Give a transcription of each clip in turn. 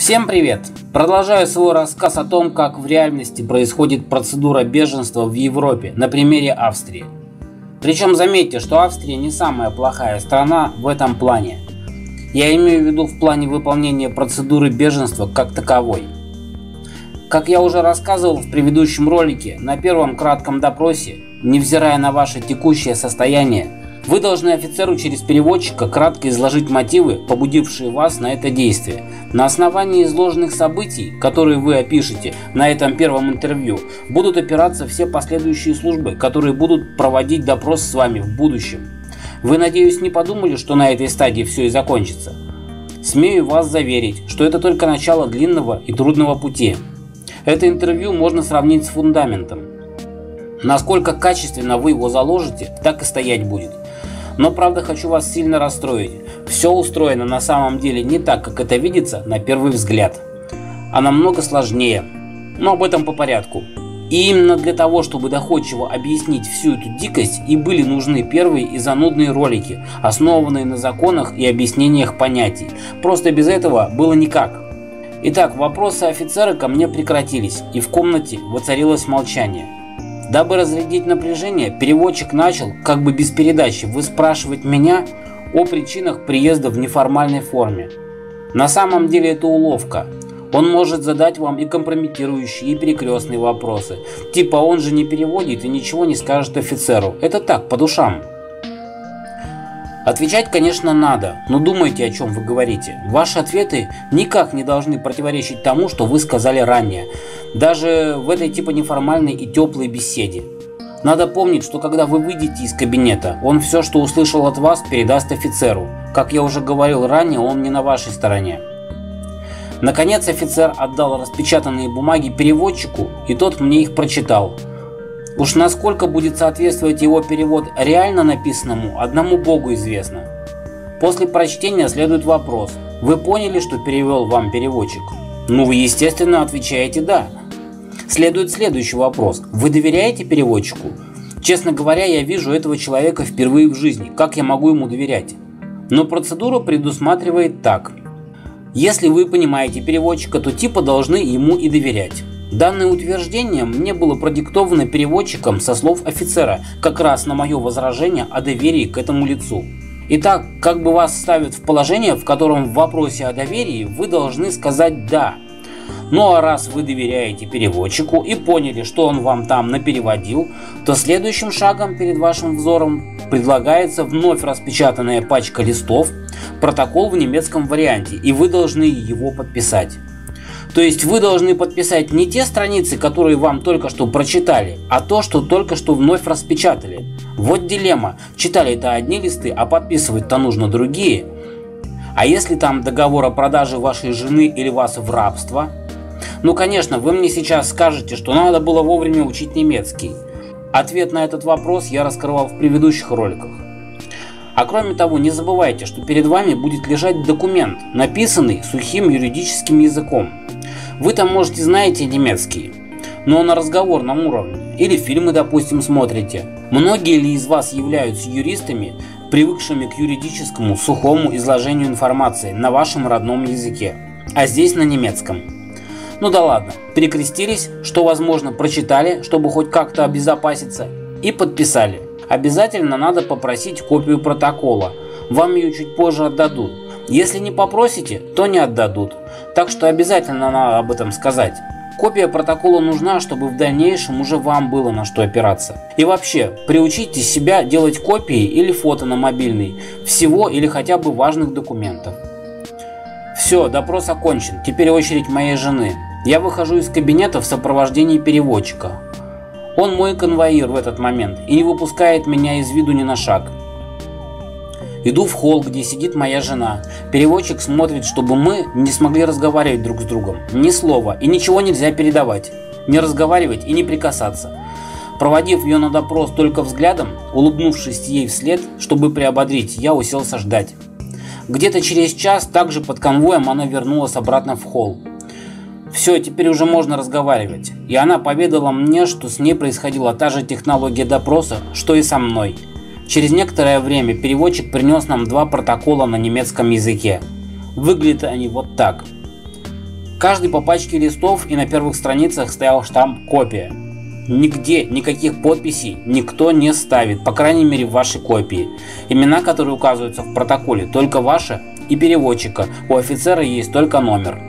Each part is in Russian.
Всем привет! Продолжаю свой рассказ о том, как в реальности происходит процедура беженства в Европе на примере Австрии. Причем заметьте, что Австрия не самая плохая страна в этом плане. Я имею в виду в плане выполнения процедуры беженства как таковой. Как я уже рассказывал в предыдущем ролике, на первом кратком допросе, невзирая на ваше текущее состояние, вы должны офицеру через переводчика кратко изложить мотивы, побудившие вас на это действие. На основании изложенных событий, которые вы опишете на этом первом интервью, будут опираться все последующие службы, которые будут проводить допрос с вами в будущем. Вы, надеюсь, не подумали, что на этой стадии все и закончится? Смею вас заверить, что это только начало длинного и трудного пути. Это интервью можно сравнить с фундаментом. Насколько качественно вы его заложите, так и стоять будет. Но правда хочу вас сильно расстроить. Все устроено на самом деле не так, как это видится на первый взгляд, а намного сложнее. Но об этом по порядку. И именно для того, чтобы доходчиво объяснить всю эту дикость, и были нужны первые и занудные ролики, основанные на законах и объяснениях понятий. Просто без этого было никак. Итак, вопросы офицера ко мне прекратились, и в комнате воцарилось молчание. Дабы разрядить напряжение, переводчик начал, как бы без передачи, выспрашивать меня о причинах приезда в неформальной форме. На самом деле это уловка. Он может задать вам и компрометирующие, и перекрестные вопросы. Типа он же не переводит и ничего не скажет офицеру. Это так, по душам. Отвечать, конечно, надо, но думайте, о чем вы говорите. Ваши ответы никак не должны противоречить тому, что вы сказали ранее, даже в этой типа неформальной и теплой беседе. Надо помнить, что когда вы выйдете из кабинета, он все, что услышал от вас, передаст офицеру. Как я уже говорил ранее, он не на вашей стороне. Наконец офицер отдал распечатанные бумаги переводчику, и тот мне их прочитал. Уж насколько будет соответствовать его перевод реально написанному, одному Богу известно. После прочтения следует вопрос: вы поняли, что перевел вам переводчик? Ну, вы, естественно, отвечаете «да». Следует следующий вопрос: вы доверяете переводчику? Честно говоря, я вижу этого человека впервые в жизни, как я могу ему доверять? Но процедура предусматривает так: если вы понимаете переводчика, то типа должны ему и доверять. Данное утверждение мне было продиктовано переводчиком со слов офицера, как раз на мое возражение о доверии к этому лицу. Итак, как бы вас ставят в положение, в котором в вопросе о доверии вы должны сказать «да». Ну а раз вы доверяете переводчику и поняли, что он вам там напереводил, то следующим шагом перед вашим взором предлагается вновь распечатанная пачка листов, протокол в немецком варианте, и вы должны его подписать. То есть вы должны подписать не те страницы, которые вам только что прочитали, а то, что только что вновь распечатали. Вот дилемма. Читали-то одни листы, а подписывать-то нужно другие. А если там договор о продаже вашей жены или вас в рабство? Ну, конечно, вы мне сейчас скажете, что надо было вовремя учить немецкий. Ответ на этот вопрос я раскрывал в предыдущих роликах. А кроме того, не забывайте, что перед вами будет лежать документ, написанный сухим юридическим языком. Вы там, можете, знаете немецкий, но на разговорном уровне. Или фильмы, допустим, смотрите. Многие ли из вас являются юристами, привыкшими к юридическому сухому изложению информации на вашем родном языке, а здесь на немецком? Ну да ладно, перекрестились, что возможно прочитали, чтобы хоть как-то обезопаситься, и подписали. Обязательно надо попросить копию протокола, вам ее чуть позже отдадут. Если не попросите, то не отдадут, так что обязательно надо об этом сказать. Копия протокола нужна, чтобы в дальнейшем уже вам было на что опираться. И вообще, приучите себя делать копии или фото на мобильный всего или хотя бы важных документов. Все, допрос окончен, теперь очередь моей жены. Я выхожу из кабинета в сопровождении переводчика. Он мой конвоир в этот момент и не выпускает меня из виду ни на шаг. Иду в холл, где сидит моя жена. Переводчик смотрит, чтобы мы не смогли разговаривать друг с другом. Ни слова, и ничего нельзя передавать. Не разговаривать и не прикасаться. Проводив ее на допрос только взглядом, улыбнувшись ей вслед, чтобы приободрить, я уселся ждать. Где-то через час, также под конвоем, она вернулась обратно в холл. Все, теперь уже можно разговаривать. И она поведала мне, что с ней происходила та же технология допроса, что и со мной. Через некоторое время переводчик принес нам 2 протокола на немецком языке. Выглядят они вот так. Каждый по пачке листов, и на первых страницах стоял штамп «Копия». Нигде никаких подписей никто не ставит, по крайней мере в вашей копии. Имена, которые указываются в протоколе, только ваши и переводчика, у офицера есть только номер.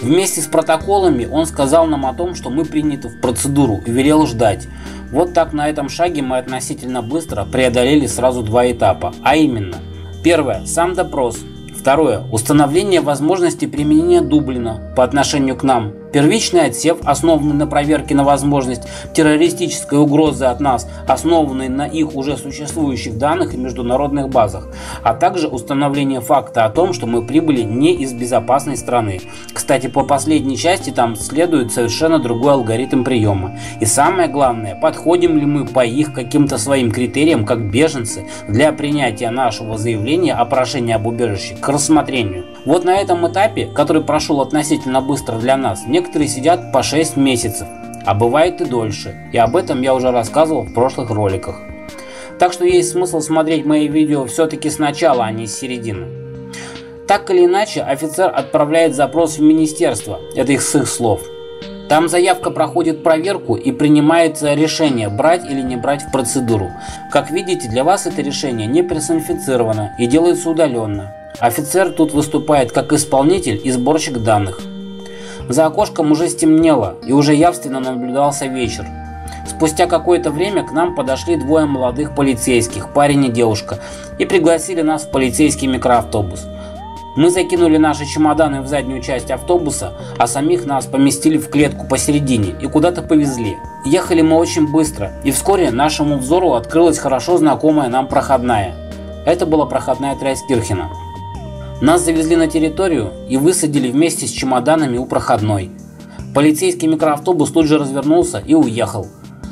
Вместе с протоколами он сказал нам о том, что мы приняты в процедуру, и велел ждать. Вот так на этом шаге мы относительно быстро преодолели сразу два этапа, а именно: первое – сам допрос. Второе – установление возможности применения Дублина по отношению к нам. Первичный отсев, основанный на проверке на возможность террористической угрозы от нас, основанный на их уже существующих данных и международных базах, а также установление факта о том, что мы прибыли не из безопасной страны. Кстати, по последней части там следует совершенно другой алгоритм приема. И самое главное, подходим ли мы по их каким-то своим критериям, как беженцы, для принятия нашего заявления о прошении об убежище к рассмотрению. Вот на этом этапе, который прошел относительно быстро для нас, некоторые сидят по 6 месяцев, а бывает и дольше, и об этом я уже рассказывал в прошлых роликах. Так что есть смысл смотреть мои видео все-таки сначала, а не с середины. Так или иначе, офицер отправляет запрос в министерство, это с их слов. Там заявка проходит проверку и принимается решение, брать или не брать в процедуру. Как видите, для вас это решение не персонифицировано и делается удаленно. Офицер тут выступает как исполнитель и сборщик данных. За окошком уже стемнело, и уже явственно наблюдался вечер. Спустя какое-то время к нам подошли двое молодых полицейских, парень и девушка, и пригласили нас в полицейский микроавтобус. Мы закинули наши чемоданы в заднюю часть автобуса, а самих нас поместили в клетку посередине и куда-то повезли. Ехали мы очень быстро, и вскоре нашему взору открылась хорошо знакомая нам проходная. Это была проходная Трайскирхена. Нас завезли на территорию и высадили вместе с чемоданами у проходной. Полицейский микроавтобус тут же развернулся и уехал.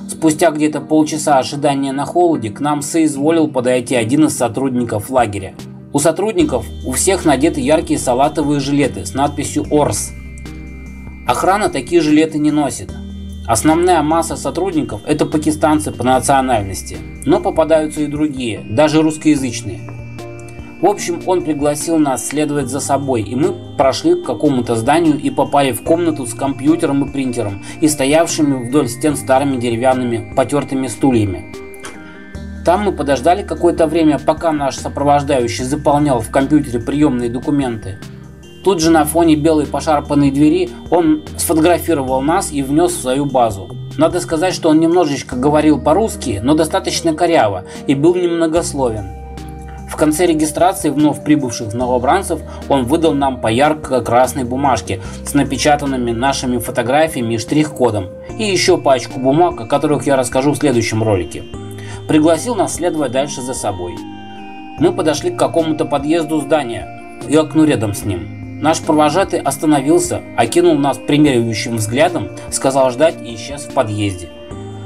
Спустя где-то полчаса ожидания на холоде к нам соизволил подойти один из сотрудников лагеря. У сотрудников у всех надеты яркие салатовые жилеты с надписью «ОРС». Охрана такие жилеты не носит. Основная масса сотрудников – это пакистанцы по национальности, но попадаются и другие, даже русскоязычные. В общем, он пригласил нас следовать за собой, и мы прошли к какому-то зданию и попали в комнату с компьютером и принтером и стоявшими вдоль стен старыми деревянными потертыми стульями. Там мы подождали какое-то время, пока наш сопровождающий заполнял в компьютере приемные документы. Тут же на фоне белой пошарпанной двери он сфотографировал нас и внес в свою базу. Надо сказать, что он немножечко говорил по-русски, но достаточно коряво и был немногословен. В конце регистрации вновь прибывших новобранцев он выдал нам по ярко-красной бумажке с напечатанными нашими фотографиями и штрих-кодом, и еще пачку бумаг, о которых я расскажу в следующем ролике. Пригласил нас следовать дальше за собой. Мы подошли к какому-то подъезду здания и окну рядом с ним. Наш провожатый остановился, окинул нас примеривающим взглядом, сказал ждать и исчез в подъезде.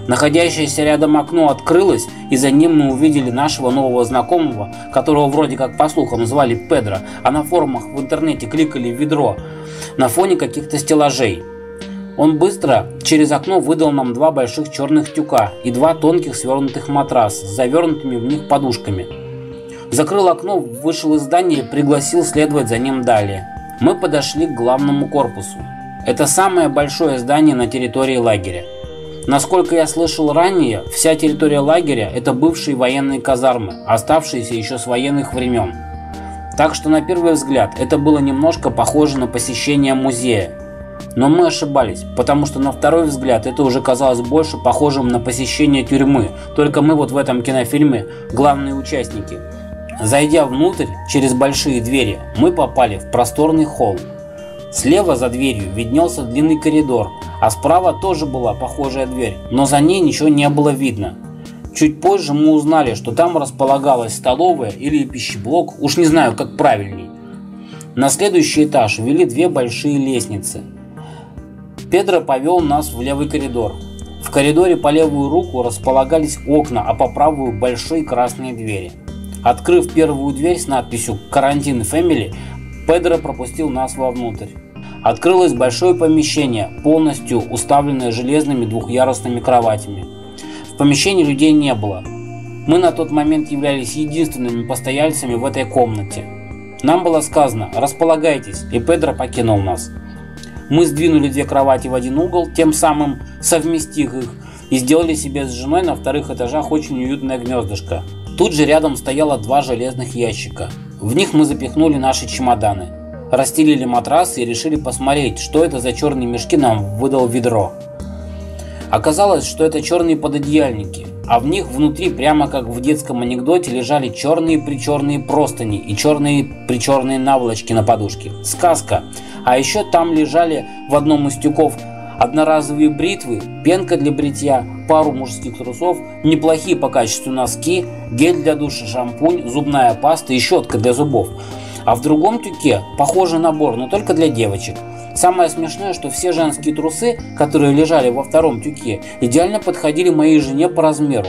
Находящееся рядом окно открылось, и за ним мы увидели нашего нового знакомого, которого вроде как по слухам звали Педро, а на форумах в интернете кликали «Ведро» на фоне каких-то стеллажей. Он быстро через окно выдал нам два больших черных тюка и два тонких свернутых матраса с завернутыми в них подушками. Закрыл окно, вышел из здания и пригласил следовать за ним далее. Мы подошли к главному корпусу. Это самое большое здание на территории лагеря. Насколько я слышал ранее, вся территория лагеря – это бывшие военные казармы, оставшиеся еще с военных времен. Так что на первый взгляд это было немножко похоже на посещение музея. Но мы ошибались, потому что на второй взгляд это уже казалось больше похожим на посещение тюрьмы, только мы вот в этом кинофильме главные участники. Зайдя внутрь через большие двери, мы попали в просторный холл. Слева за дверью виднелся длинный коридор, а справа тоже была похожая дверь, но за ней ничего не было видно. Чуть позже мы узнали, что там располагалась столовая или пищеблок, уж не знаю, как правильней. На следующий этаж вели две большие лестницы. Педро повел нас в левый коридор. В коридоре по левую руку располагались окна, а по правую большие красные двери. Открыв первую дверь с надписью «Карантин Family», Педро пропустил нас вовнутрь. Открылось большое помещение, полностью уставленное железными двухъярусными кроватями. В помещении людей не было. Мы на тот момент являлись единственными постояльцами в этой комнате. Нам было сказано: располагайтесь, и Педро покинул нас. Мы сдвинули 2 кровати в один угол, тем самым совместив их, и сделали себе с женой на 2-х этажах очень уютное гнездышко. Тут же рядом стояло 2 железных ящика. В них мы запихнули наши чемоданы, расстелили матрасы и решили посмотреть, что это за черные мешки нам выдал ведро. Оказалось, что это черные пододеяльники, а в них внутри, прямо как в детском анекдоте, лежали черные-причерные простыни и черные-причерные наволочки на подушке. Сказка! А еще там лежали в одном из тюков одноразовые бритвы, пенка для бритья, пару мужских трусов, неплохие по качеству носки, гель для душа, шампунь, зубная паста и щетка для зубов. А в другом тюке похожий набор, но только для девочек. Самое смешное, что все женские трусы, которые лежали во 2-м тюке, идеально подходили моей жене по размеру.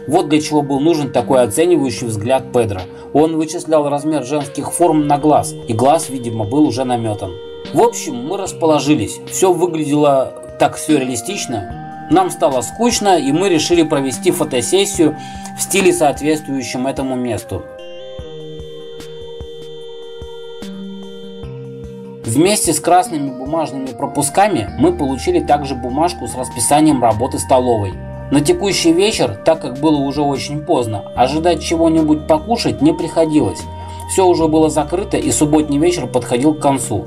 Вот для чего был нужен такой оценивающий взгляд Педро. Он вычислял размер женских форм на глаз, и глаз, видимо, был уже наметан. В общем, мы расположились. Все выглядело так сюрреалистично. Нам стало скучно, и мы решили провести фотосессию в стиле, соответствующем этому месту. Вместе с красными бумажными пропусками мы получили также бумажку с расписанием работы столовой. На текущий вечер, так как было уже очень поздно, ожидать чего-нибудь покушать не приходилось. Все уже было закрыто, и субботний вечер подходил к концу.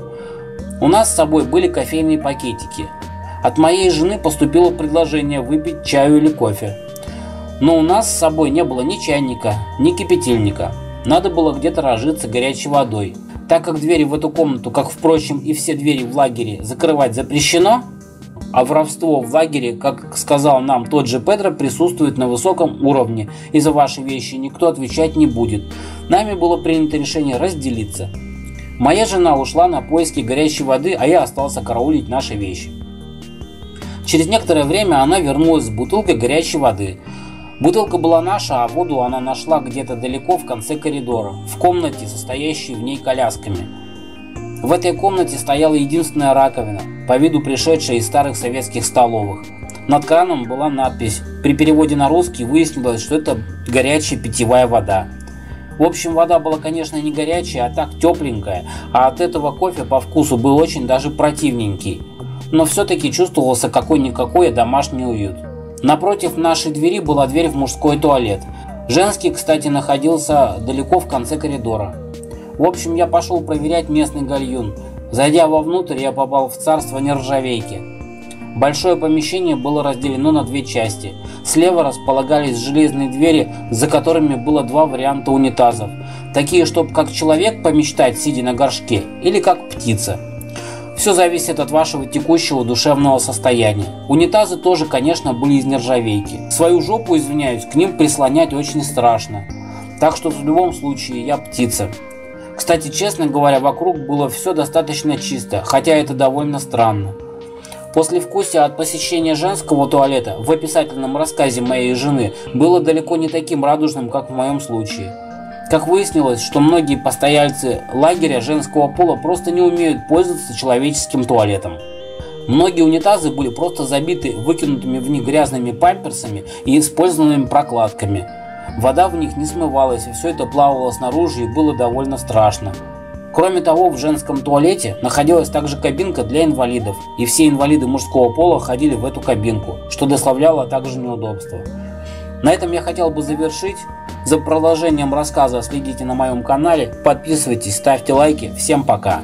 У нас с собой были кофейные пакетики. От моей жены поступило предложение выпить чаю или кофе. Но у нас с собой не было ни чайника, ни кипятильника. Надо было где-то разжиться горячей водой. Так как двери в эту комнату, как, впрочем, и все двери в лагере, закрывать запрещено, а воровство в лагере, как сказал нам тот же Педро, присутствует на высоком уровне, и за ваши вещи никто отвечать не будет, нами было принято решение разделиться. Моя жена ушла на поиски горячей воды, а я остался караулить наши вещи. Через некоторое время она вернулась с бутылкой горячей воды. Бутылка была наша, а воду она нашла где-то далеко в конце коридора, в комнате, состоящей в ней колясками. В этой комнате стояла единственная раковина, по виду пришедшая из старых советских столовых. Над краном была надпись. При переводе на русский выяснилось, что это горячая питьевая вода. В общем, вода была, конечно, не горячая, а так тепленькая, а от этого кофе по вкусу был очень даже противненький. Но все-таки чувствовался какой-никакой домашний уют. Напротив нашей двери была дверь в мужской туалет. Женский, кстати, находился далеко в конце коридора. В общем, я пошел проверять местный гальюн. Зайдя вовнутрь, я попал в царство нержавейки. Большое помещение было разделено на 2 части. Слева располагались железные двери, за которыми было 2 варианта унитазов. Такие, чтобы как человек помечтать, сидя на горшке, или как птица. Все зависит от вашего текущего душевного состояния. Унитазы тоже, конечно, были из нержавейки. Свою жопу, извиняюсь, к ним прислонять очень страшно. Так что в любом случае я птица. Кстати, честно говоря, вокруг было все достаточно чисто, хотя это довольно странно. Послевкусие от посещения женского туалета в описательном рассказе моей жены было далеко не таким радужным, как в моем случае. Как выяснилось, что многие постояльцы лагеря женского пола просто не умеют пользоваться человеческим туалетом. Многие унитазы были просто забиты выкинутыми в них грязными памперсами и использованными прокладками. Вода в них не смывалась, и все это плавало снаружи, и было довольно страшно. Кроме того, в женском туалете находилась также кабинка для инвалидов, и все инвалиды мужского пола ходили в эту кабинку, что доставляло также неудобства. На этом я хотел бы завершить. За продолжением рассказа следите на моем канале, подписывайтесь, ставьте лайки. Всем пока!